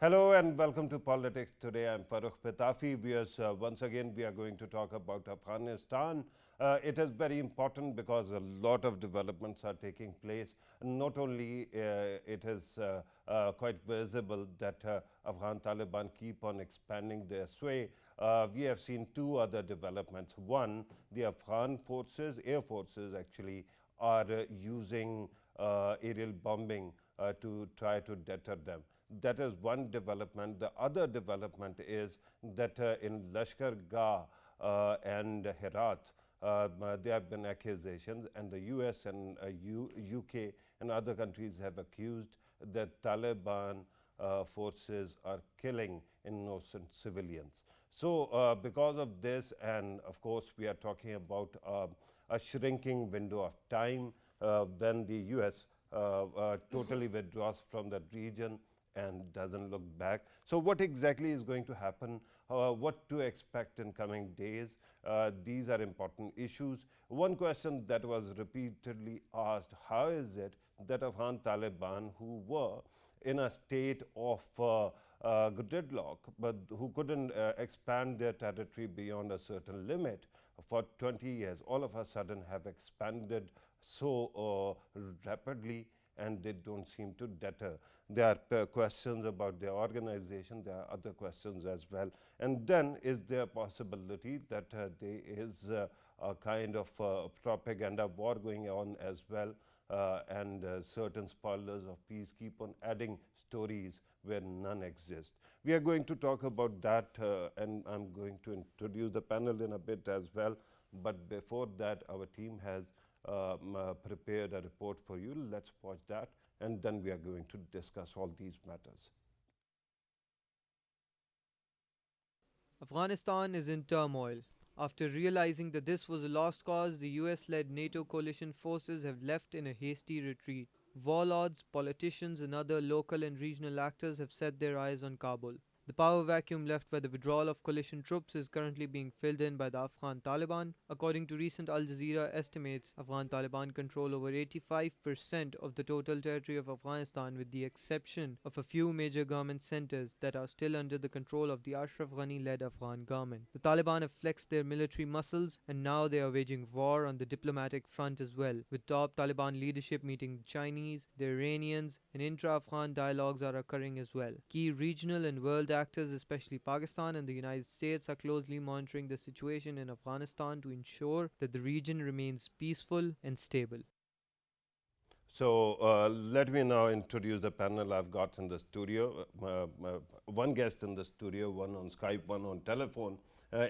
Hello and welcome to Politics Today. I'm Farrukh Pitafi. Once again, we are going to talk about Afghanistan. It is very important because a lot of developments are taking place. Not only it is quite visible that Afghan Taliban keep on expanding their sway. We have seen two other developments. One, the Afghan forces, air forces actually, are using aerial bombing to try to deter them. That is one development. The other development is that in Lashkar Gah and Herat, there have been accusations, and the US and UK and other countries have accused that Taliban forces are killing innocent civilians. So, because of this, and of course, we are talking about a shrinking window of time when the US totally withdraws from that region and doesn't look back. So what exactly is going to happen? What to expect in coming days? These are important issues. One question that was repeatedly asked, how is it that Afghan Taliban, who were in a state of gridlock, but who couldn't expand their territory beyond a certain limit for 20 years, all of a sudden have expanded so rapidly, and they don't seem to deter. There are questions about their organization. There are other questions as well. And then is there a possibility that there is a kind of propaganda war going on as well, and certain spoilers of peace keep on adding stories where none exist. We are going to talk about that, and I'm going to introduce the panel in a bit as well. But before that, our team has prepared a report for you. Let's watch that, and then we are going to discuss all these matters. Afghanistan is in turmoil. After realizing that this was a lost cause, the US-led NATO coalition forces have left in a hasty retreat. Warlords, politicians and other local and regional actors have set their eyes on Kabul. The power vacuum left by the withdrawal of coalition troops is currently being filled in by the Afghan Taliban. According to recent Al Jazeera estimates, Afghan Taliban control over 85% of the total territory of Afghanistan, with the exception of a few major government centers that are still under the control of the Ashraf Ghani-led Afghan government. The Taliban have flexed their military muscles, and now they are waging war on the diplomatic front as well, with top Taliban leadership meeting the Chinese, the Iranians, and intra-Afghan dialogues are occurring as well. Key regional and world actors, especially Pakistan and the United States, are closely monitoring the situation in Afghanistan to ensure that the region remains peaceful and stable. So let me now introduce the panel I've got in the studio. One guest in the studio, one on Skype, one on telephone.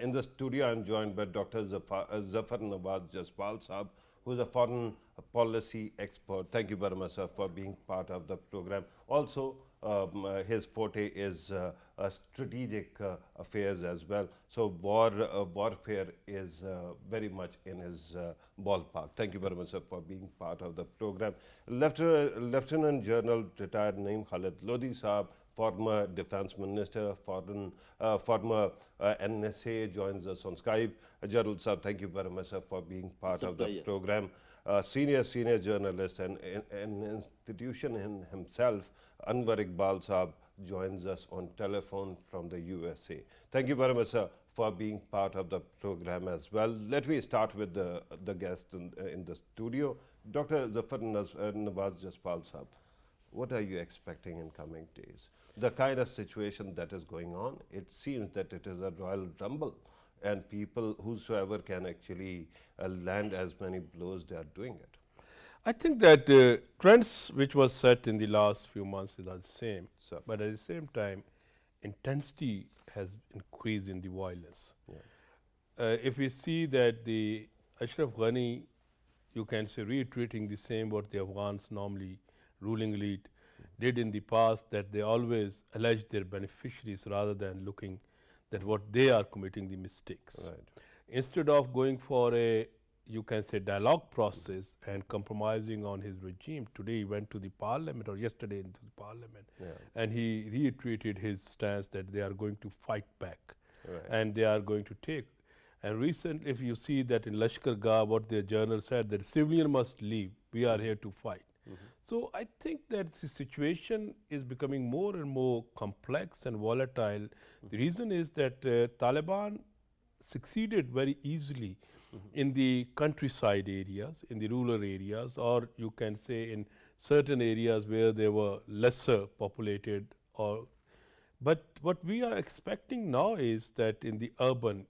In the studio, I'm joined by Dr. Zafar Nawaz Jaspal Saab, who's a foreign policy expert. Thank you very much, sir, for being part of the program. Also, his forte is strategic affairs as well. So warfare is very much in his ballpark. Thank you very much, sir, for being part of the program. Lieutenant General retired Naeem Khalid Lodi Saab, former defense minister, former NSA, joins us on Skype. General Saab, thank you very much, sir, for being part of the program. Senior journalist and an institution in himself, Anwar Iqbal Saab, joins us on telephone from the USA. Thank you very much, sir, for being part of the program as well. Let me start with the guest in the studio. Dr. Zafar Nawaz Jaspal Saab, what are you expecting in coming days? The kind of situation that is going on, it seems that it is a royal rumble, and people whosoever can actually land as many blows, they are doing it. I think that trends which was set in the last few months are the same, but at the same time, intensity has increased in the violence. Yeah. If we see that the Ashraf Ghani, you can say reiterating the same what the Afghans normally ruling elite did in the past, that they always allege their beneficiaries rather than looking that what they are committing the mistakes. Right. Instead of going for a, you can say, dialogue process and compromising on his regime, today he went to the parliament, or yesterday into the parliament, and he reiterated his stance that they are going to fight back, and they are going to take. And recently, if you see that in Lashkar Gah, what their journal said, that civilian must leave, we are here to fight. So I think that the situation is becoming more and more complex and volatile. The reason is that Taliban succeeded very easily in the countryside areas, in the rural areas, or you can say in certain areas where they were lesser populated. Or, but what we are expecting now is that in the urban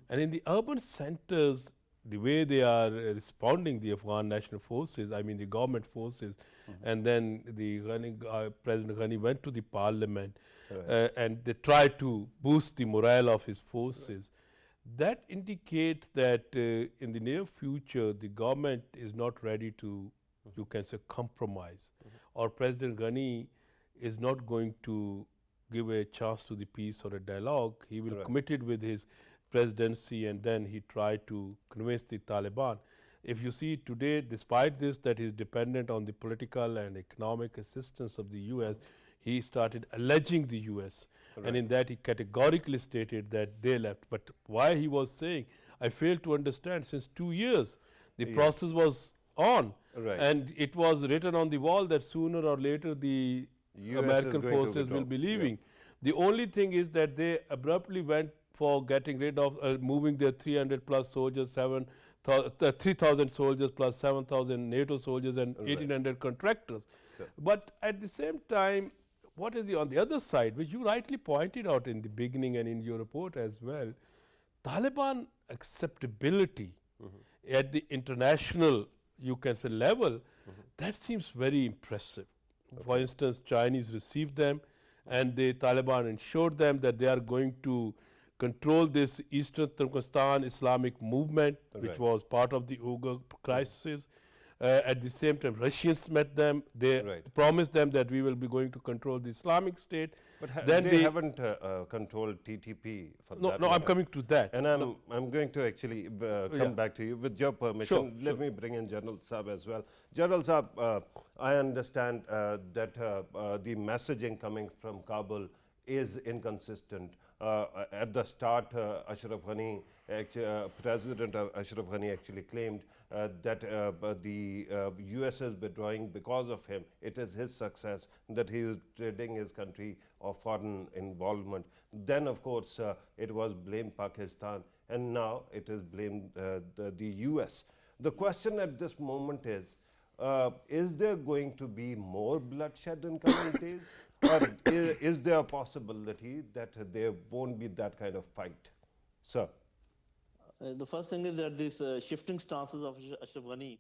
and in the urban centers, the way they are responding, the Afghan national forces, I mean the government forces, and then the President Ghani went to the parliament and they tried to boost the morale of his forces. That indicates that in the near future, the government is not ready to, you can say, compromise, or President Ghani is not going to give a chance to the peace or a dialogue. He will committed with his presidency, and then he tried to convince the Taliban. If you see today, despite this, that he is dependent on the political and economic assistance of the US, he started alleging the US. And in that he categorically stated that they left. But why he was saying, I fail to understand. Since 2 years, the process was on. And it was written on the wall that sooner or later the American forces will be leaving. The only thing is that they abruptly went for getting rid of, moving their 300 plus soldiers, 3,000 soldiers plus 7,000 NATO soldiers and 1,800 contractors. But at the same time, what is on the other side, which you rightly pointed out in the beginning and in your report as well, Taliban acceptability at the international, you can say, level, that seems very impressive. For instance, Chinese received them, and the Taliban ensured them that they are going to control this Eastern Turkestan Islamic movement, which was part of the Uyghur crisis. At the same time, Russians met them. They promised them that we will be going to control the Islamic State. But then they haven't controlled TTP for that. No, I'm coming to that. And I'm going to actually come back to you. With your permission, let me bring in General Saab as well. General Saab, I understand that the messaging coming from Kabul is inconsistent. At the start, Ashraf Ghani, President Ashraf Ghani actually claimed that the US is withdrawing because of him. It is his success, that he is ridding his country of foreign involvement. Then, of course, it was blamed Pakistan, and now it is blamed the US. The question at this moment is there going to be more bloodshed in coming days? Or is there a possibility that there won't be that kind of fight? Sir. The first thing is that these shifting stances of Ashraf Ghani,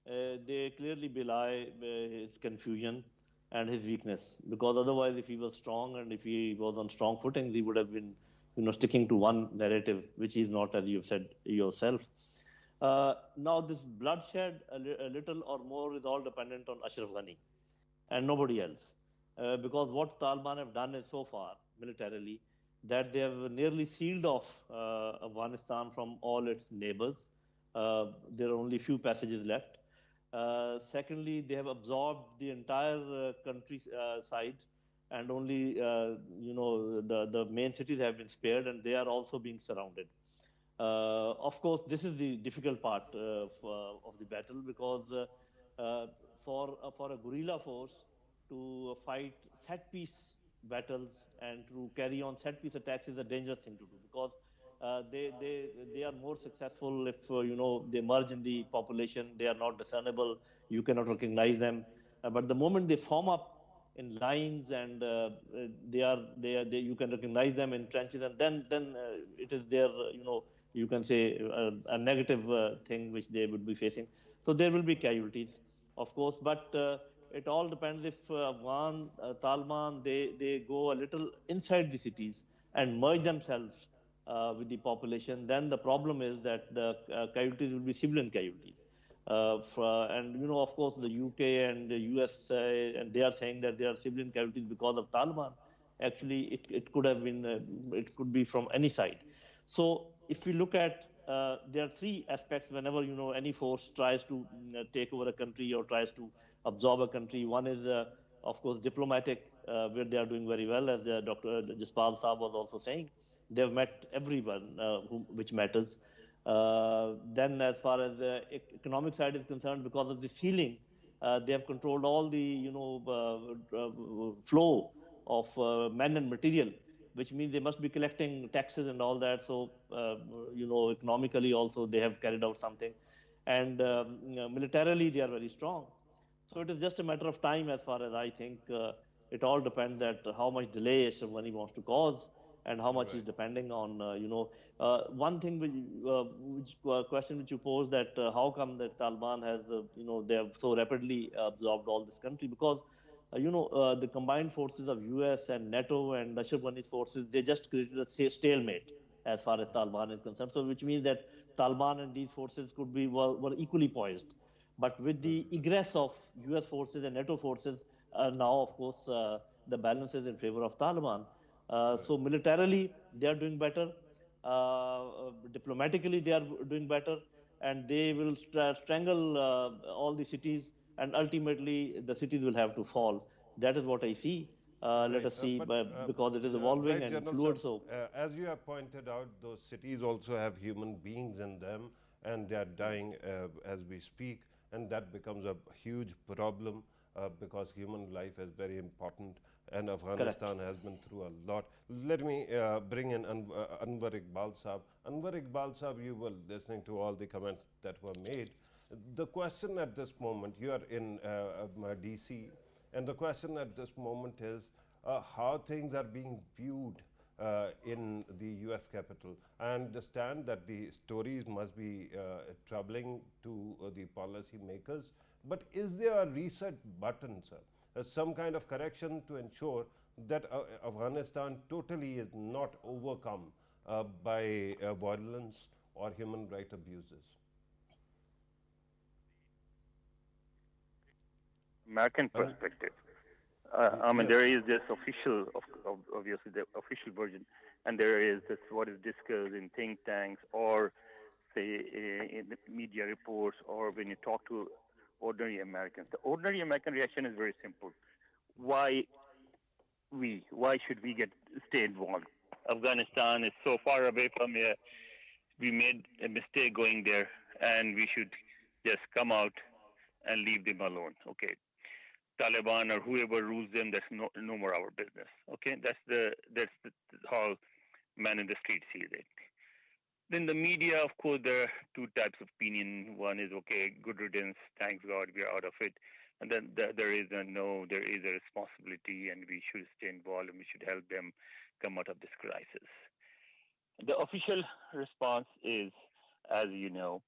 they clearly belie his confusion and his weakness. Because otherwise, if he was strong and if he was on strong footing, he would have been, sticking to one narrative, which is not, as you have said yourself. Now, this bloodshed, a little or more, is all dependent on Ashraf Ghani and nobody else. Because what Taliban have done is so far, militarily, that they have nearly sealed off Afghanistan from all its neighbors. There are only few passages left. Secondly, they have absorbed the entire countryside, and only the main cities have been spared, and they are also being surrounded. Of course, this is the difficult part of the battle, because for a guerrilla force to fight set-piece battles and to carry on set-piece attacks is a dangerous thing to do, because they are more successful if they merge in the population. They are not discernible. You cannot recognize them. But the moment they form up in lines and you can recognize them in trenches, and then it is their you can say a negative thing which they would be facing. So there will be casualties, of course, but it all depends if Taliban, they go a little inside the cities and merge themselves with the population. Then the problem is that the casualties will be civilian casualties. And of course, the UK and the US, and they are saying that they are civilian casualties because of Taliban. Actually, it could have been, it could be from any side. So if we look at, there are three aspects whenever any force tries to take over a country or tries to absorb a country. One is, of course, diplomatic, where they are doing very well, as Dr. Jaspal Saab was also saying. They have met everyone which matters. Then, as far as the economic side is concerned, because of the ceiling They have controlled all the flow of men and material, which means they must be collecting taxes and all that. So economically also they have carried out something, and militarily they are very strong. So it is just a matter of time, as far as I think. It all depends that how much delay Ashraf Ghani wants to cause, and how much is depending on one thing which question which you posed, that how come that Taliban has they have so rapidly absorbed all this country, because the combined forces of US and NATO and Ashraf Ghani's forces, they just created a stalemate as far as Taliban is concerned. So which means that Taliban and these forces could be were equally poised. But with the egress of US forces and NATO forces, now, of course, the balance is in favor of Taliban. So militarily, they are doing better. Diplomatically, they are doing better. And they will strangle all the cities, and ultimately, the cities will have to fall. That is what I see. Let us see, because it is evolving right, and General fluid. Sir, So, as you have pointed out, those cities also have human beings in them, and they are dying as we speak, and that becomes a huge problem because human life is very important, and correct. Afghanistan has been through a lot. Let me bring in Anwar Iqbal Saab. Anwar Iqbal Saab, you were listening to all the comments that were made. The question at this moment, you are in DC, and the question at this moment is how things are being viewed in the US Capitol. I understand that the stories must be troubling to the policymakers, but is there a reset button, sir? Some kind of correction to ensure that Afghanistan totally is not overcome by violence or human rights abuses? American perspective. I mean, Yes. there is this official, obviously the official version, and there is this what is discussed in think tanks or say in the media reports, or when you talk to ordinary Americans. The ordinary American reaction is very simple. Why we? Why should we stay involved? Afghanistan is so far away from here. We made a mistake going there, and we should just come out and leave them alone. Okay, Taliban or whoever rules them, that's no more our business. Okay, that's how man in the street sees it. Then the media, of course, there are two types of opinion. One is okay, good riddance, thanks God, we are out of it. And then there is a no, there is a responsibility, and we should stay involved, and we should help them come out of this crisis. The official response is, as you know,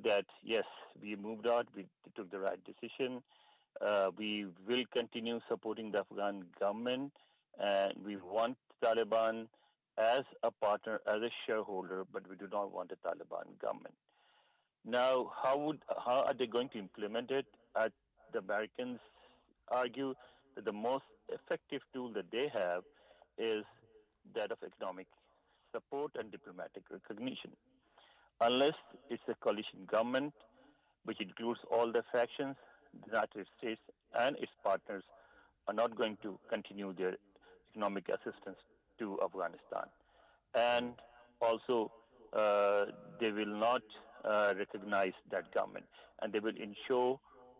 that yes, we moved out, we took the right decision. We will continue supporting the Afghan government, and we want Taliban as a partner, as a shareholder, but we do not want a Taliban government. Now, how are they going to implement it? The Americans argue that the most effective tool that they have is that of economic support and diplomatic recognition. Unless it's a coalition government, which includes all the factions, the United States and its partners are not going to continue their economic assistance to Afghanistan. And also, they will not recognize that government, and they will ensure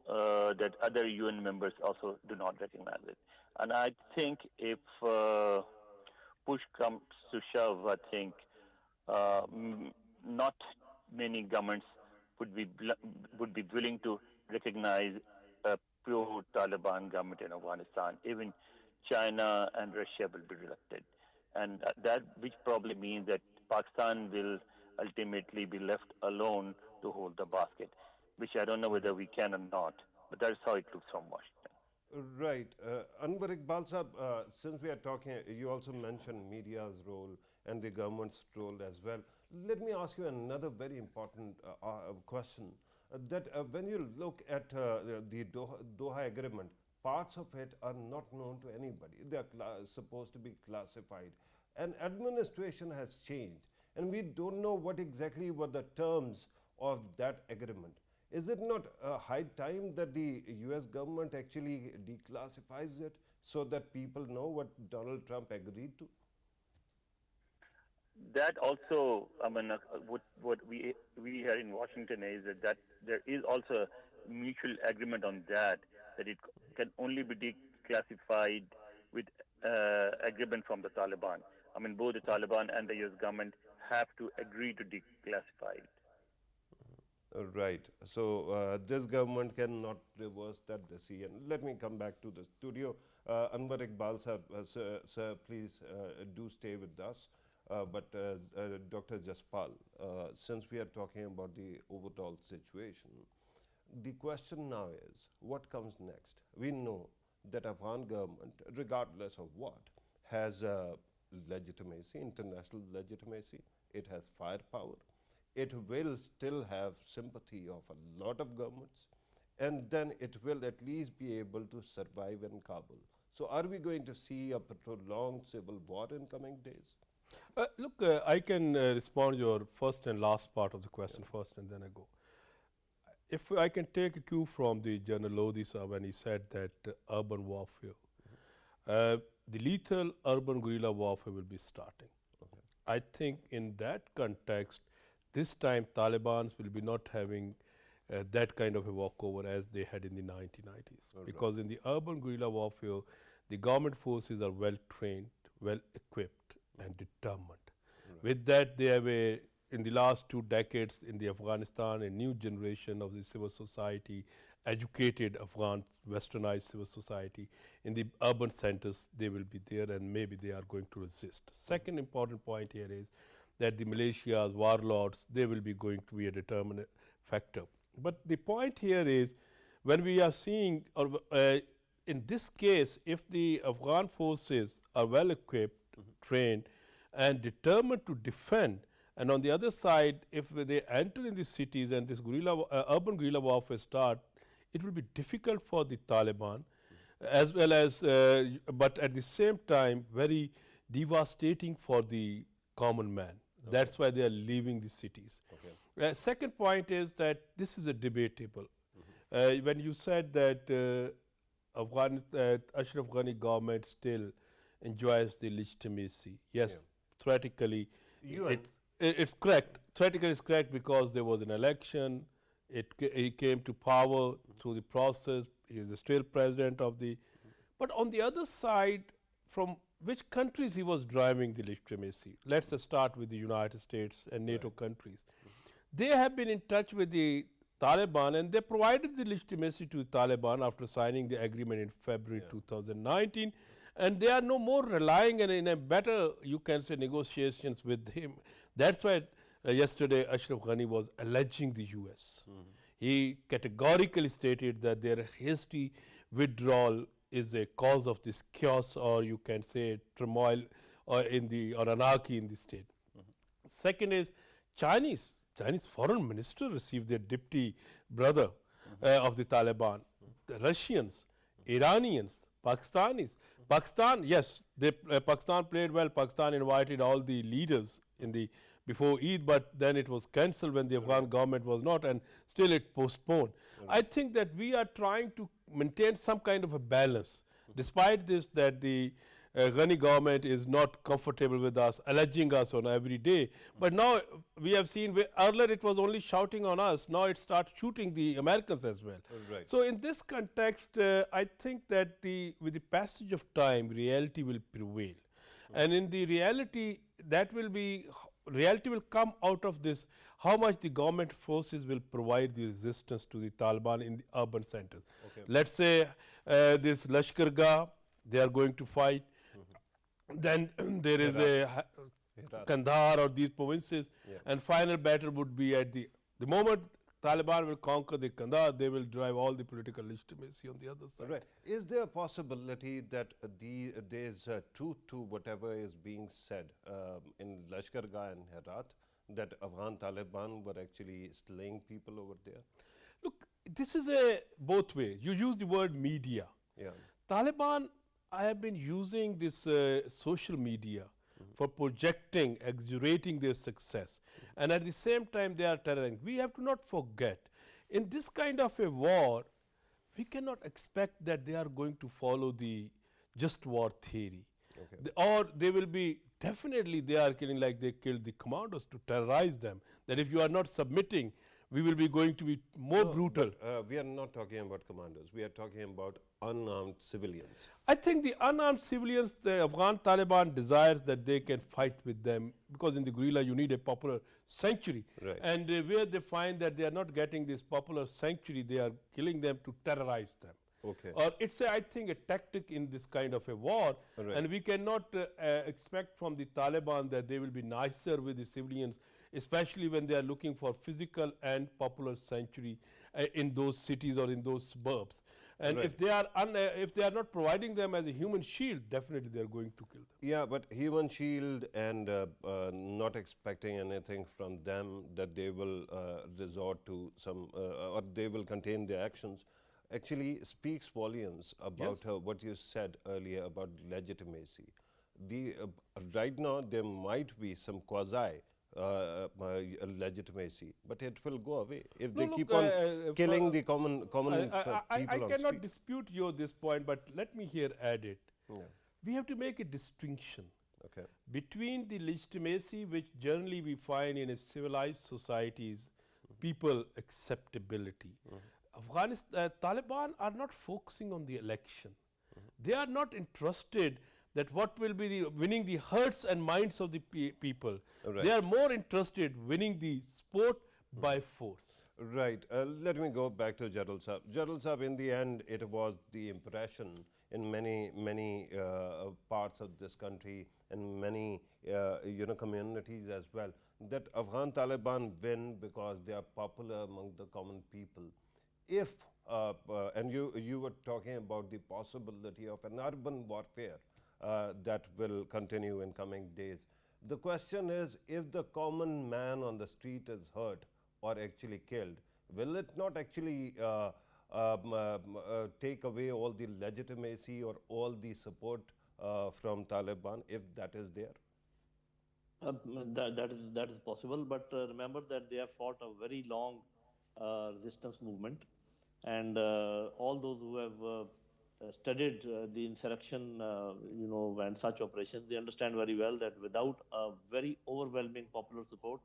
that other UN members also do not recognize it. And I think if push comes to shove, I think not many governments would be willing to recognize a pro-Taliban government in Afghanistan. Even China and Russia will be reluctant, and that which probably means that Pakistan will ultimately be left alone to hold the basket, which I don't know whether we can or not, but that's how it looks from Washington. Right. Anwar Iqbal Sahab, since we are talking, you also mentioned media's role and the government's role as well. Let me ask you another very important question. That when you look at the Doha Agreement, parts of it are not known to anybody. They are supposed to be classified. And administration has changed, and we don't know what exactly were the terms of that agreement. Is it not high time that the US government actually declassifies it so that people know what Donald Trump agreed to? That also, I mean, what we here in Washington is that there is also mutual agreement on that it can only be declassified with agreement from the Taliban. I mean, both the Taliban and the US government have to agree to declassify it. Right. So this government cannot reverse that decision. Let me come back to the studio. Anwar Iqbal sir, please do stay with us. But Dr. Jaspal, since we are talking about the overall situation, the question now is, what comes next? We know that Afghan government, regardless of what, has legitimacy, international legitimacy. It has firepower. It will still have sympathy of a lot of governments, and then it will at least be able to survive in Kabul. So are we going to see a prolonged civil war in coming days? Look, I can respond to your first and last part of the question first, and then I go. If I can take a cue from the General Lodi sir when he said that urban warfare, the lethal urban guerrilla warfare will be starting. I think in that context, this time Taliban will be not having that kind of a walkover as they had in the 1990s. Because in the urban guerrilla warfare, the government forces are well trained, well equipped and determined. With that, they have in the last 2 decades in the Afghanistan, a new generation of the civil society, educated Afghan, westernized civil society. In the urban centers, they will be there and maybe they are going to resist. Second important point here is that the militias, warlords, they will be going to be a determinant factor. But the point here is, when we are seeing, in this case, if the Afghan forces are well equipped, trained, and determined to defend, and on the other side, if they enter in the cities and this urban guerrilla warfare start, it will be difficult for the Taliban, as well as, but at the same time, very devastating for the common man. That's why they are leaving the cities. Second point is that this is a debatable. When you said that Ashraf Ghani government still enjoys the legitimacy, yes, theoretically, it's correct. Theoretically, it's correct because there was an election. He came to power through the process. He is still president of the. But on the other side, from which countries he was driving the legitimacy? Let's start with the United States and NATO countries. They have been in touch with the Taliban and they provided the legitimacy to the Taliban after signing the agreement in February 2019. And they are no more relying in a better, you can say, negotiations with him. That's why yesterday Ashraf Ghani was alleging the US. He categorically stated that their hasty withdrawal is a cause of this chaos, or you can say turmoil or anarchy in the state. Second is Chinese foreign minister received their deputy brother of the Taliban. The Russians, Iranians, Pakistanis. Pakistan, yes, Pakistan played well. Pakistan invited all the leaders before Eid, but then it was cancelled when the Afghan government was not, and still it postponed. I think that we are trying to maintain some kind of a balance, despite this, that the Ghani government is not comfortable with us, alleging us on every day. But now we have seen, earlier it was only shouting on us, now it starts shooting the Americans as well. So in this context, I think that with the passage of time, reality will prevail. And in the reality, reality will come out of this, how much the government forces will provide the resistance to the Taliban in the urban centers. Let's say this Lashkar Gah, they are going to fight. Then there is a Kandahar or these provinces, and final battle would be at the moment Taliban will conquer the Kandahar, they will drive all the political legitimacy on the other side. Right. Is there a possibility that there is truth to whatever is being said in Lashkar Gah and Herat, that Afghan Taliban were actually slaying people over there? Look, this is a both way. You use the word media. Taliban, I have been using this social media for projecting, exaggerating their success. And at the same time, they are terrorizing. We have to not forget, in this kind of a war, we cannot expect that they are going to follow the just war theory. Or they will be, definitely they are killing like they killed the commandos to terrorize them. That if you are not submitting, we will be going to be more brutal. We are not talking about commanders. We are talking about unarmed civilians. I think the unarmed civilians, the Afghan Taliban desires that they can fight with them, because in the guerrilla you need a popular sanctuary. Right. And where they find that they are not getting this popular sanctuary, they are killing them to terrorize them. Okay. Or it's, I think, a tactic in this kind of a war. Right. And we cannot expect from the Taliban that they will be nicer with the civilians, especially when they are looking for physical and popular sanctuary in those cities or in those suburbs. And Right. if they are not providing them as a human shield, definitely they are going to kill them. Yeah, but human shield and not expecting anything from them, that they will resort to some or they will contain their actions, actually speaks volumes about Yes. what you said earlier about legitimacy. The right now there might be some quasi legitimacy, but it will go away if No, they look, keep on killing the common I people on cannot street. dispute you this point, but let me here add it. Yeah. We have to make a distinction Okay. between the legitimacy which generally we find in a civilized societies, people acceptability. Afghanistan, Taliban are not focusing on the election. They are not interested that what will be the winning the hearts and minds of the people. Right. They are more interested winning the sport by force. Right. Let me go back to Jadal Sahab. Jadal Sahab, in the end, it was the impression in many parts of this country and many communities as well, that Afghan Taliban win because they are popular among the common people. If and you were talking about the possibility of an urban warfare that will continue in coming days. The question is, if the common man on the street is hurt or actually killed, will it not actually take away all the legitimacy or all the support from Taliban, if that is there? That is possible, but remember that they have fought a very long resistance movement, and all those who have studied the insurrection, and such operations, they understand very well that without a very overwhelming popular support,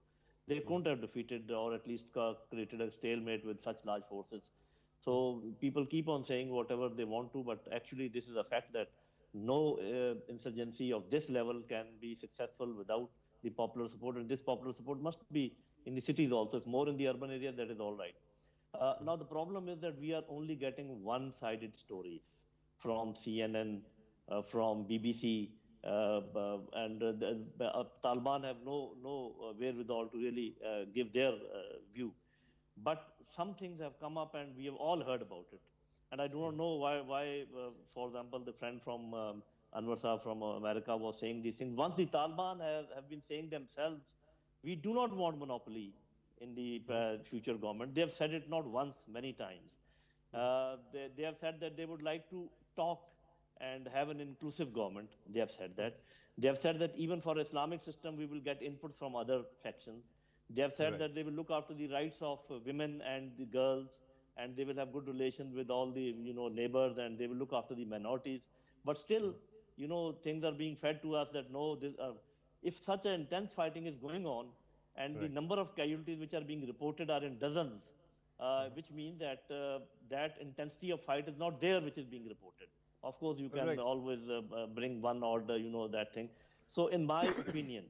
they couldn't have defeated or at least created a stalemate with such large forces. So people keep on saying whatever they want to, but actually this is a fact that no insurgency of this level can be successful without the popular support, and this popular support must be in the cities also. If more in the urban area, that is all right. Now the problem is that we are only getting one-sided stories from CNN, from BBC, and Taliban have no wherewithal to really give their view. But some things have come up and we have all heard about it. And I do not know why for example, the friend from Anwar Saab from America was saying these things. Once the Taliban have been saying themselves, we do not want monopoly in the future government. They have said it not once, many times. They have said that they would like to talk and have an inclusive government. They have said that. They have said that even for Islamic system, we will get input from other factions. They have said that they will look after the rights of women and the girls, and they will have good relations with all the neighbors, and they will look after the minorities. But still, things are being fed to us that no, if such an intense fighting is going on, and the number of casualties which are being reported are in dozens, which means that that intensity of fight is not there, which is being reported. Of course, you can always bring one order, that thing. So, in my opinion,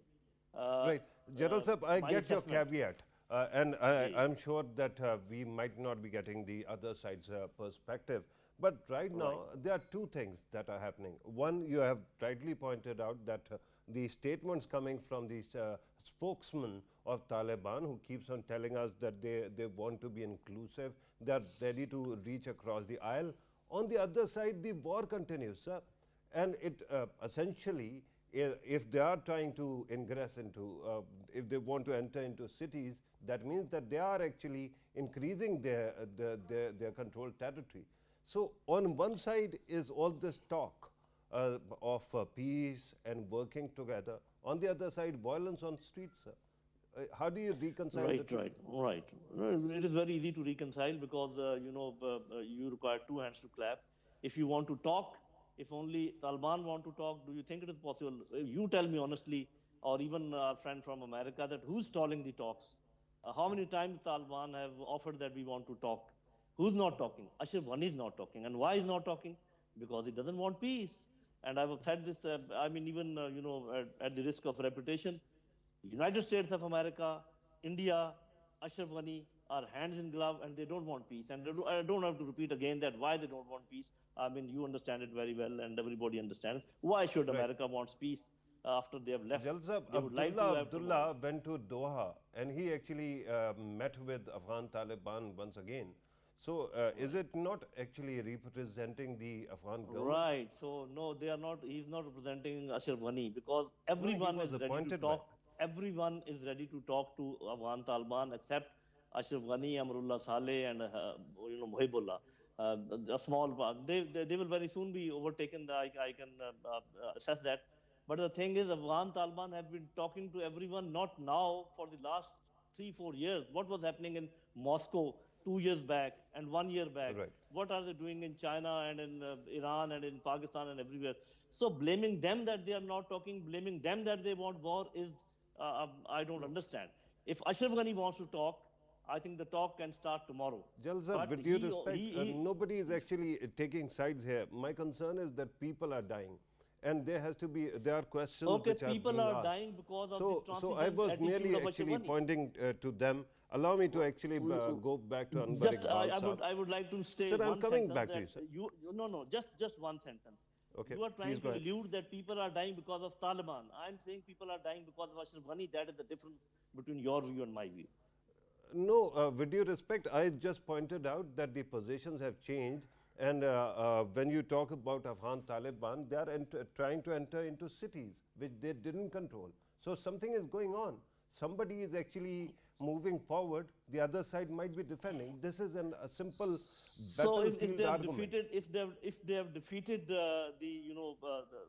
right, General Sahab, I get your caveat, and I'm sure that we might not be getting the other side's perspective. But right now, there are two things that are happening. One, you have rightly pointed out that the statements coming from these spokesman of Taliban, who keeps on telling us that they want to be inclusive, they are ready to reach across the aisle. On the other side, the war continues, sir. And it essentially, if they are trying to ingress into, if they want to enter into cities, that means that they are actually increasing their controlled territory. So on one side is all this talk of peace and working together. On the other side, violence on streets, sir. How do you reconcile the two? Right. It is very easy to reconcile because, you require two hands to clap. If you want to talk, if only Taliban want to talk, do you think it is possible? You tell me honestly, or even our friend from America, that who's stalling the talks? How many times Taliban have offered that we want to talk? Who's not talking? Ashraf Ghani is not talking. And why is not talking? Because he doesn't want peace. And I've said this, I mean, even, at the risk of reputation, United States of America, India, Ashraf Ghani are hands in glove and they don't want peace. And I don't have to repeat again that why they don't want peace. I mean, you understand it very well and everybody understands. Why should Right. America wants peace after they have left? Jalsab, They would like to have tomorrow. Abdullah went to Doha and he actually met with Afghan Taliban once again. So, is it not actually representing the Afghan government? Right. So no, they are not. He's not representing Ashraf Ghani because No, he everyone was is ready to appointed by. talk. Everyone is ready to talk to Afghan Taliban except Ashraf Ghani, Amrullah Saleh, and Muhibullah. A small part. They will very soon be overtaken. I can assess that. But the thing is, Afghan Taliban have been talking to everyone, not now, for the last 3 4 years. What was happening in Moscow 2 years back and 1 year back? Right. What are they doing in China and in Iran and in Pakistan and everywhere? So blaming them that they are not talking, blaming them that they want war is, I don't understand. If Ashraf Ghani wants to talk, I think the talk can start tomorrow. Jalsab, But with due he, respect, he nobody is actually taking sides here. My concern is that people are dying. And there are questions okay, which are people being are asked. dying because of So the I was transigent merely attitude of actually Ashraf Ghani. pointing to them. Allow me to actually go back to Anwar Just Iqbal I Saab. would like to say Sir, I'm one coming sentence back to that you, sir. no, no, just one sentence. Okay, You are please trying go to ahead. allude that people are dying because of Taliban. I'm saying people are dying because of Ashraf Ghani. That is the difference between your view and my view. No, with due respect, I just pointed out that the positions have changed. And when you talk about Afghan Taliban, they are trying to enter into cities which they didn't control. So something is going on. Somebody is actually moving forward. The other side might be defending. This is a simple So if battlefield they have argument. defeated, if they have defeated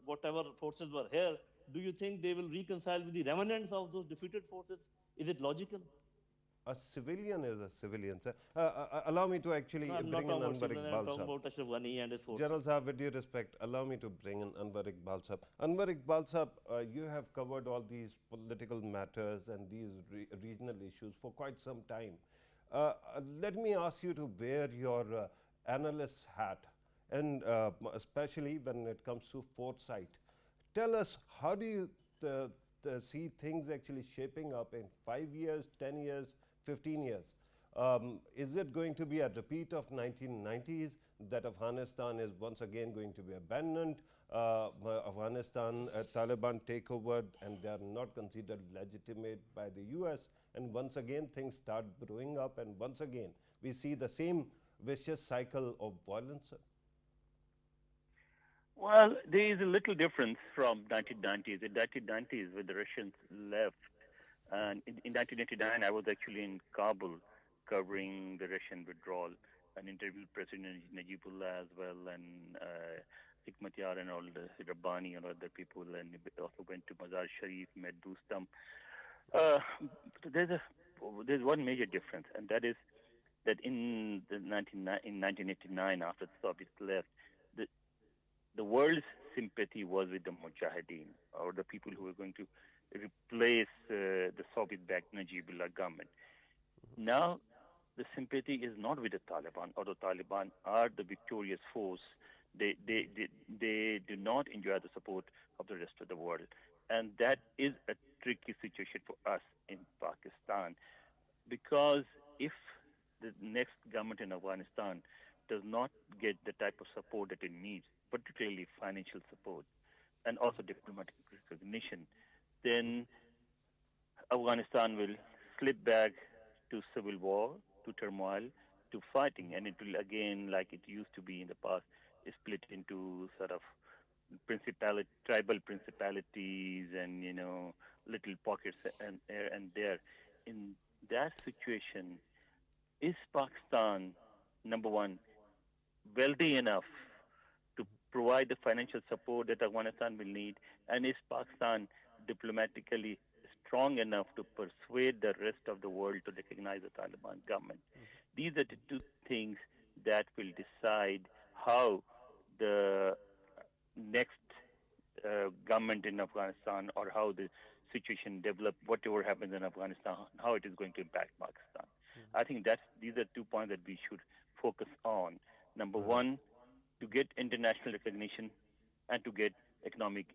whatever forces were here, do you think they will reconcile with the remnants of those defeated forces? Is it logical? A civilian is a civilian, sir. Allow me to actually No, I'm not bring in talking about Anwar civilian. I'm Iqbal talking Saab. about Ashraf Ghani and his forces. General Saab, with due respect, allow me to bring in Anwar Iqbal Saab. Anwar Iqbal Saab, you have covered all these political matters and these regional issues for quite some time. Let me ask you to wear your analyst hat, and especially when it comes to foresight. Tell us, how do you see things actually shaping up in 5 years, 10 years, 15 years? Is it going to be a repeat of 1990s, that Afghanistan is once again going to be abandoned? Afghanistan Taliban take over and they are not considered legitimate by the US, and once again things start brewing up, and once again we see the same vicious cycle of violence? Well, there is a little difference from 1990s. In 1990s, when the Russians left, and in 1989, I was actually in Kabul covering the Russian withdrawal and interviewed President Najibullah as well, and Hikmatyar and all the Rabbani and other people, and also went to Mazar Sharif, met Dostum. Uh, there's one major difference, and that is that in 1989, after the Soviets left, the the world's sympathy was with the Mujahideen, or the people who were going to replace the Soviet-backed Najibullah government. Now, the sympathy is not with the Taliban, although Taliban are the victorious force. They do not enjoy the support of the rest of the world. And that is a tricky situation for us in Pakistan, because if the next government in Afghanistan does not get the type of support that it needs, particularly financial support and also diplomatic recognition, then Afghanistan will slip back to civil war, to turmoil, to fighting, and it will again, like it used to be in the past, split into sort of tribal principalities, and little pockets and here and there. In that situation, is Pakistan, number one, wealthy enough to provide the financial support that Afghanistan will need, and is Pakistan diplomatically strong enough to persuade the rest of the world to recognize the Taliban government? These are the two things that will decide how the next government in Afghanistan, or how the situation develop, whatever happens in Afghanistan, how it is going to impact Pakistan. I think these are 2 points that we should focus on. Number one, to get international recognition and to get economic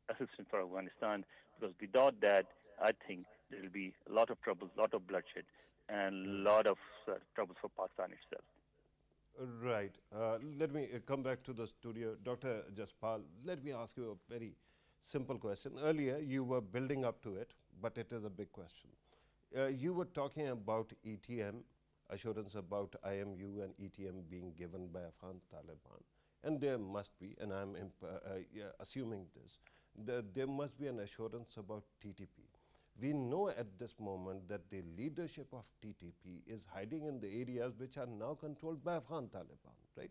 assistance for Afghanistan, because without that, I think there will be a lot of troubles, a lot of bloodshed, and a lot of troubles for Pakistan itself. Right. Let me come back to the studio. Dr. Jaspal, let me ask you a very simple question. Earlier, you were building up to it, but it is a big question. You were talking about ETM, assurance about IMU and ETM being given by Afghan Taliban. And there must be, and I'm assuming this, there must be an assurance about TTP. We know at this moment that the leadership of TTP is hiding in the areas which are now controlled by Afghan Taliban, right?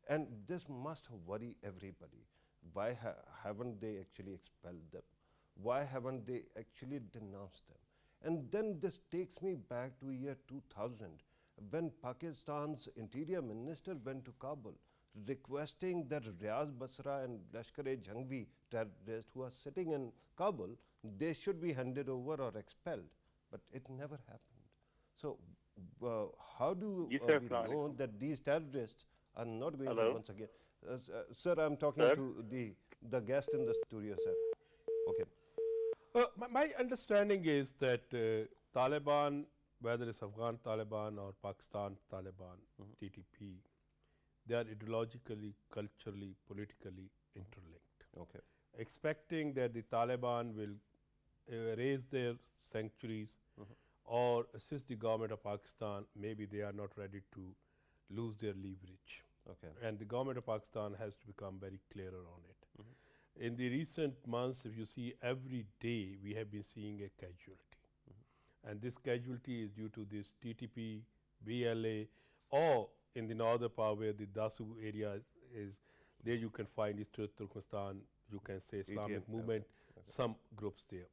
And this must worry everybody. Why haven't they actually expelled them? Why haven't they actually denounced them? And then this takes me back to year 2000, when Pakistan's interior minister went to Kabul requesting that Riaz Basra and Lashkar-e-Jhangvi terrorists who are sitting in Kabul, they should be handed over or expelled. But it never happened. So how do we know that these terrorists are not going to once again? Sir, I'm talking to the guest in the studio, sir. Okay. My understanding is that Taliban, whether it's Afghan Taliban or Pakistan Taliban, TTP, they are ideologically, culturally, politically interlinked. Okay. Expecting that the Taliban will raise their sanctuaries or assist the government of Pakistan, maybe they are not ready to lose their leverage. Okay. And the government of Pakistan has to become very clearer on it. In the recent months, if you see, every day we have been seeing a casualty. And this casualty is due to this TTP, BLA, or in the northern part where the Dasu area is, there you can find Eastern Turkestan, you can say Islamic movement, some groups there.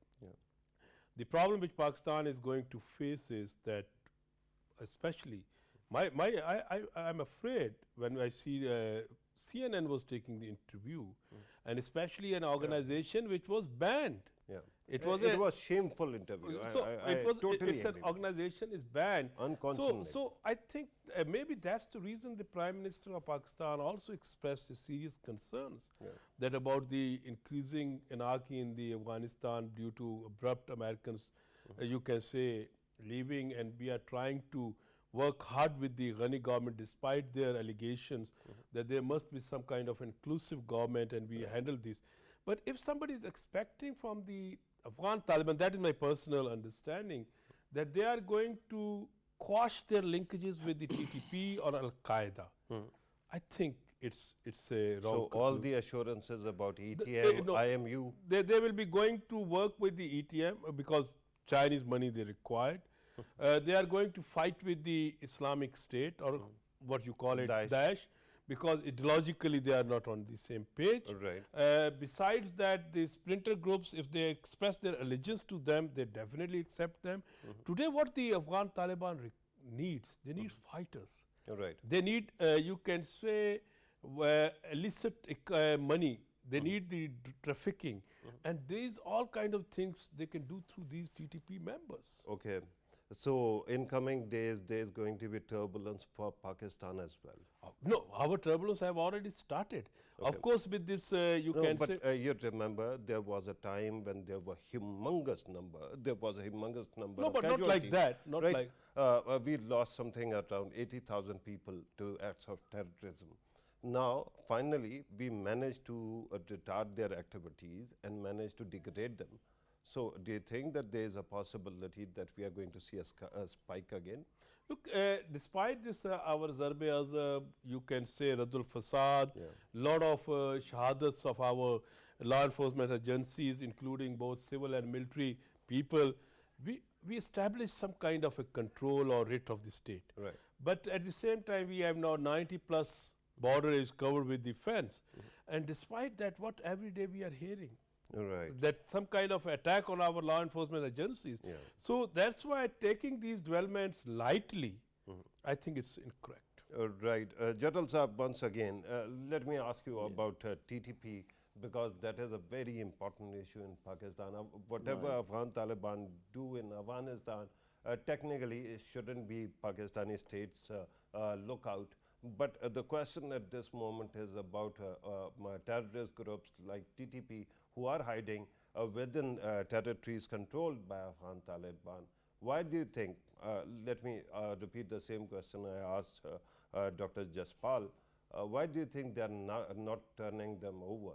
The problem which Pakistan is going to face is that, especially, I'm afraid when I see CNN was taking the interview, and especially an organization which was banned. It was shameful interview. So totally it's an organization is banned. Unconscionable. So I think maybe that's the reason the Prime Minister of Pakistan also expressed his serious concerns that about the increasing anarchy in the Afghanistan due to abrupt Americans, you can say, leaving, and we are trying to work hard with the Ghani government despite their allegations that there must be some kind of inclusive government and we handle this. But if somebody is expecting from the Afghan Taliban, that is my personal understanding, that they are going to quash their linkages with the TTP or Al-Qaeda, I think it's a wrong So all the assurances about ETM, IMU? They will be going to work with the ETM because Chinese money they required. They are going to fight with the Islamic State or what you call it, Daesh, because ideologically they are not on the same page. Right. Besides that, the splinter groups, if they express their allegiance to them, they definitely accept them. Today what the Afghan Taliban needs, they need fighters. Right. They need, you can say, illicit money. They need the trafficking. And these all kind of things they can do through these TTP members. Okay. So in coming days, there is going to be turbulence for Pakistan as well. No, our turbulence have already started. Of course, with this, you can say. But you remember there was a time when there were humongous number. There was a humongous number. No, but not like that. Not right? like. We lost something around 80,000 people to acts of terrorism. Now, finally, we managed to retard their activities and managed to degrade them. So, do you think that there is a possibility that we are going to see a spike again? Look, despite this, our Zarbe, you can say, Radul Fasad, lot of shahadats of our law enforcement agencies, including both civil and military people, we established some kind of a control or writ of the state. Right. But at the same time, we have now 90+ border is covered with the fence. And despite that, what every day we are hearing? Right. That some kind of attack on our law enforcement agencies. So that's why taking these developments lightly, I think it's incorrect. Right. Jadal Saab, once again, let me ask you about TTP. because that is a very important issue in Pakistan. Whatever Afghan Taliban do in Afghanistan, technically it shouldn't be Pakistani state's lookout. But the question at this moment is about terrorist groups like TTP who are hiding within territories controlled by Afghan Taliban. Why do you think, let me repeat the same question I asked Dr. Jaspal, why do you think they are not turning them over?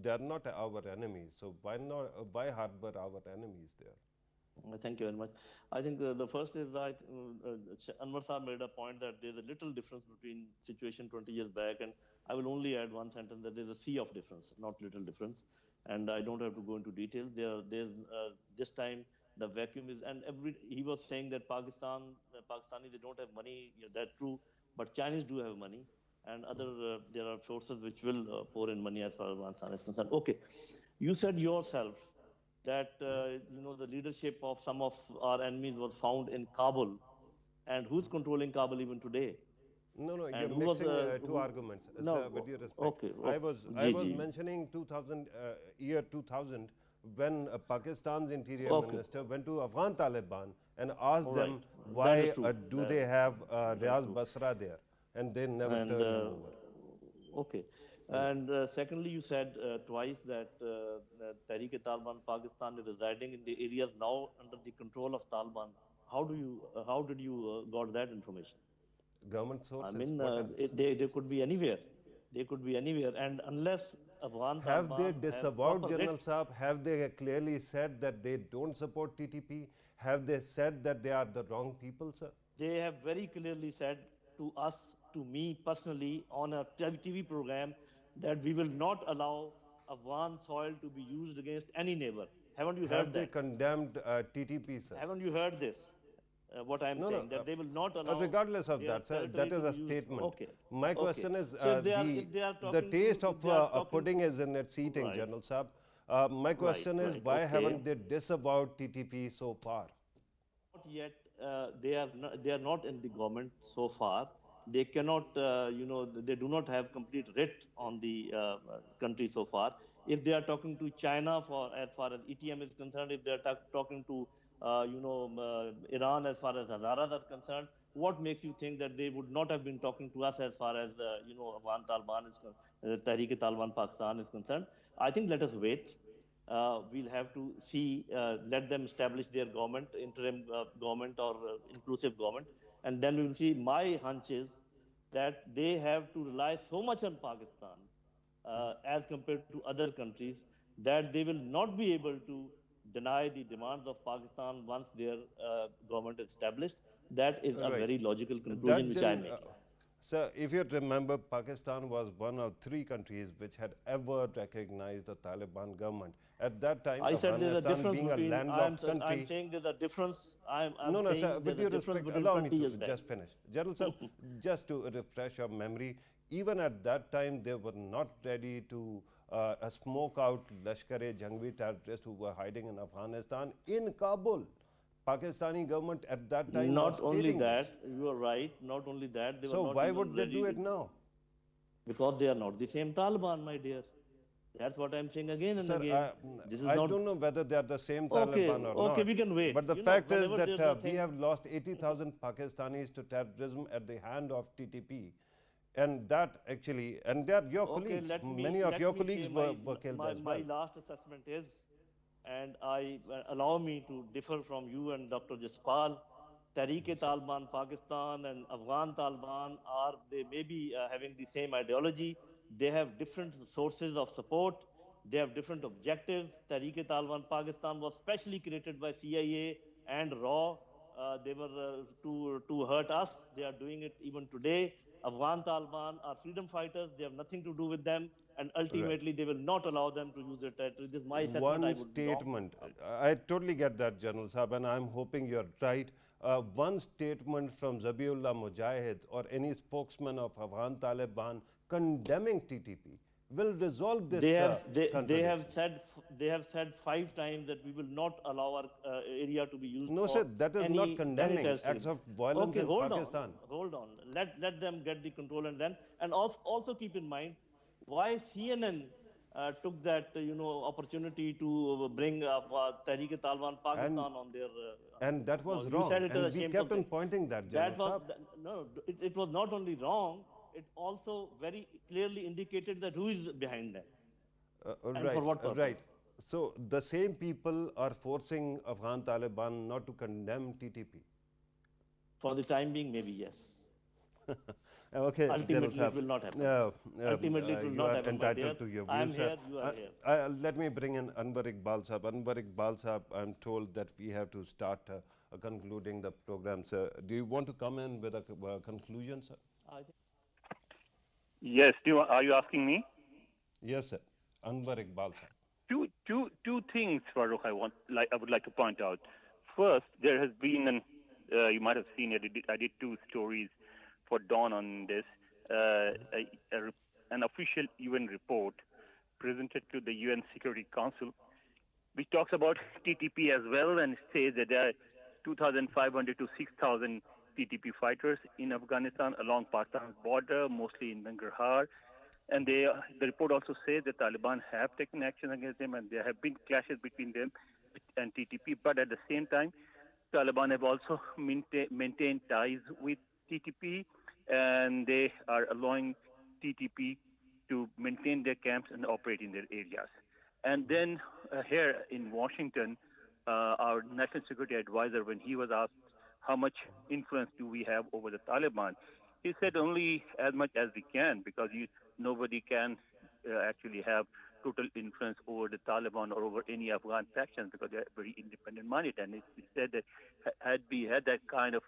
They are not our enemies, so why harbor our enemies there? Thank you very much. I think the first is that Anwar Saab made a point that there's a little difference between situation 20 years back, and I will only add one sentence that there's a sea of difference, not little difference. And I don't have to go into details. There's this time the vacuum is, and he was saying that Pakistani, they don't have money. Yeah, that's true, but Chinese do have money, and there are sources which will pour in money as far as Afghanistan is concerned. Okay, you said yourself that the leadership of some of our enemies was found in Kabul, and who's controlling Kabul even today? No, And you're mixing two arguments. No, Sir, with your respect. okay, I was Ji. mentioning year 2000 when Pakistan's interior minister went to Afghan Taliban and asked them why do they have Riaz Basra there, and they never turned him over. Okay. And secondly, you said twice that Tehreek-e-Taliban Pakistan is residing in the areas now under the control of Taliban. How did you got that information? Government sources. I mean, they could be anywhere. They could be anywhere, and unless Afghan have Taliban they disavowed, General Saab? Have they clearly said that they don't support TTP? Have they said that they are the wrong people, sir? They have very clearly said to us, to me personally, on a TV program, that we will not allow Afghan soil to be used against any neighbor. Haven't you heard Have that? they condemned TTP, sir? Haven't you heard this? What I'm saying, that they will not allow. Regardless of that, sir, that is a statement. My question is, the taste of pudding is in its eating, General Saab. My question is, why haven't they disavowed TTP so far? Not yet. They are not in the government so far. They cannot, they do not have complete writ on the country so far. If they are talking to China as far as ETM is concerned, if they are talking to Iran as far as Hazaras are concerned, what makes you think that they would not have been talking to us as far as Afghan Taliban is concerned, Tehreek-e-Taliban Pakistan is concerned? I think let us wait. We'll have to see, let them establish their government, interim government or inclusive government, and then we will see. My hunch is that they have to rely so much on Pakistan as compared to other countries that they will not be able to deny the demands of Pakistan once their government is established. That is a very logical conclusion which I am making. Sir, if you remember, Pakistan was one of 3 countries which had ever recognized the Taliban government. At that time, I said there's a difference being between, a landlocked country. I'm saying there's a difference. No, sir, with due respect, allow me to just finish. General sir, just to refresh your memory, even at that time, they were not ready to smoke out Lashkar-e-Jhangvi terrorists who were hiding in Afghanistan in Kabul. Pakistani government at that time not only that, you are right, not only that. They were not why would they do it now? Because they are not the same Taliban, my dear. That's what I'm saying again and again. I don't know whether they are the same Taliban or not. Okay, we can wait. But the fact is that we have lost 80,000 Pakistanis to terrorism at the hand of TTP. And that actually, and they are your colleagues. Many of your colleagues were killed as well. My last assessment is, and allow me to differ from you and Dr. Jaspal, Tehreek-e-Taliban Pakistan and Afghan Taliban they may be having the same ideology. They have different sources of support. They have different objectives. Tehreek-e-Taliban Pakistan was specially created by CIA and RAW. They were to hurt us. They are doing it even today. Afghan Taliban are freedom fighters. They have nothing to do with them. And ultimately, they will not allow them to use their territory. This is my assessment. One statement. I totally get that, General Saab, and I'm hoping you're right. One statement from Zabiullah Mujahid or any spokesman of Afghan Taliban condemning TTP will resolve this. They have said 5 times that we will not allow our area to be used. No, sir, that is not condemning acts of violence in Pakistan. Hold on. Let them get the control, and also keep in mind why CNN took that opportunity to bring Tehreek-e-Taliban Pakistan on their. And that was you wrong. said it And as a we shameful kept on thing. pointing that, That was General no, it was not only wrong. It also very clearly indicated that who is behind that and for what purpose. Right. So the same people are forcing Afghan Taliban not to condemn TTP. For the time being, maybe yes. Okay, Ultimately, it will not happen. Ultimately, it will you not are happen. entitled to your views. I am here, you are here. Let me bring in Anwar Iqbal Sahab. Anwar Iqbal Sahab, I'm told that we have to start concluding the program, sir. Do you want to come in with a conclusion, sir? Yes. Are you asking me? Yes, sir. Anwar Iqbal Sahab. Two things, Farrukh, I would like to point out. First, there has been you might have seen it. I did two stories for Dawn on this. An official UN report presented to the UN Security Council, which talks about TTP as well, and says that there are 2,500 to 6,000 TTP fighters in Afghanistan along Pakistan's border, mostly in Nangarhar. And the report also says the Taliban have taken action against them, and there have been clashes between them and TTP. But at the same time, Taliban have also maintained ties with TTP, and they are allowing TTP to maintain their camps and operate in their areas. And then here in Washington, our national security advisor, when he was asked how much influence do we have over the Taliban, he said only as much as we can, because nobody can actually have total influence over the Taliban or over any Afghan factions, because they're very independent-minded. And he said that had we had that kind of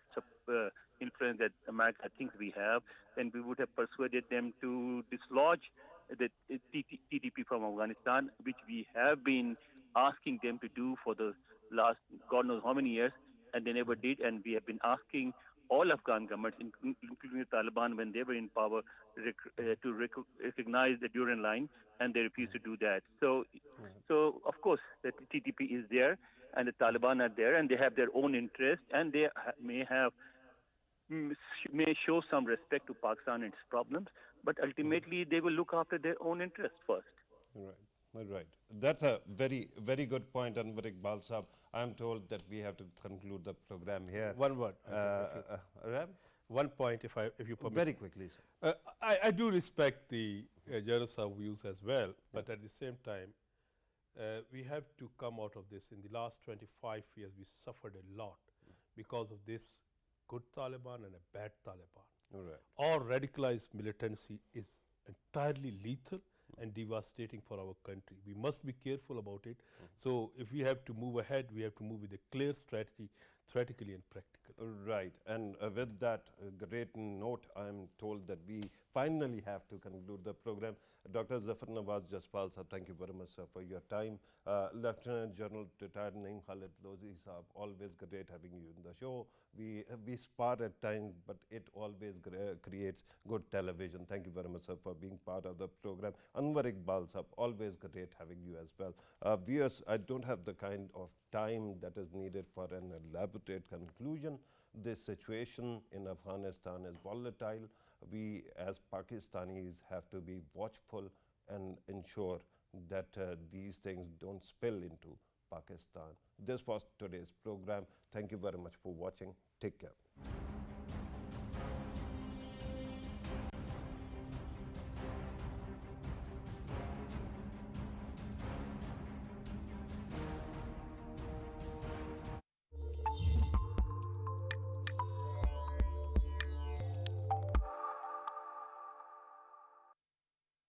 influence that America thinks we have, then we would have persuaded them to dislodge the TTP from Afghanistan, which we have been asking them to do for the last God knows how many years, and they never did. And we have been asking all Afghan governments, including the Taliban when they were in power, to recognize the Durand line, and they refused to do that. So of course, the TTP is there, and the Taliban are there, and they have their own interest, and they may show some respect to Pakistan and its problems, but ultimately they will look after their own interests first. Right. That's a very, very good point, Anwar Iqbal Sahab. I'm told that we have to conclude the program here. One word. One point, if you permit. Very quickly, sir. I do respect the General Sahab views as well, but at the same time, we have to come out of this. In the last 25 years, we suffered a lot because of this good Taliban and a bad Taliban. Right. All radicalized militancy is entirely lethal and devastating for our country. We must be careful about it. So if we have to move ahead, we have to move with a clear strategy, theoretically and practically. Right. And with that great note, I'm told that we finally have to conclude the program. Dr. Zafar Nawaz Jaspal Sahab, thank you very much, sir, for your time. Lieutenant General retired Naeem Khalid Lozi Sahab, always great having you in the show. We spar at times, but it always creates good television. Thank you very much, sir, for being part of the program. Anwar Iqbal Sahab, always great having you as well. Viewers, I don't have the kind of time that is needed for an elaborate conclusion. This situation in Afghanistan is volatile. We as Pakistanis have to be watchful and ensure that these things don't spill into Pakistan. This was today's program. Thank you very much for watching. Take care.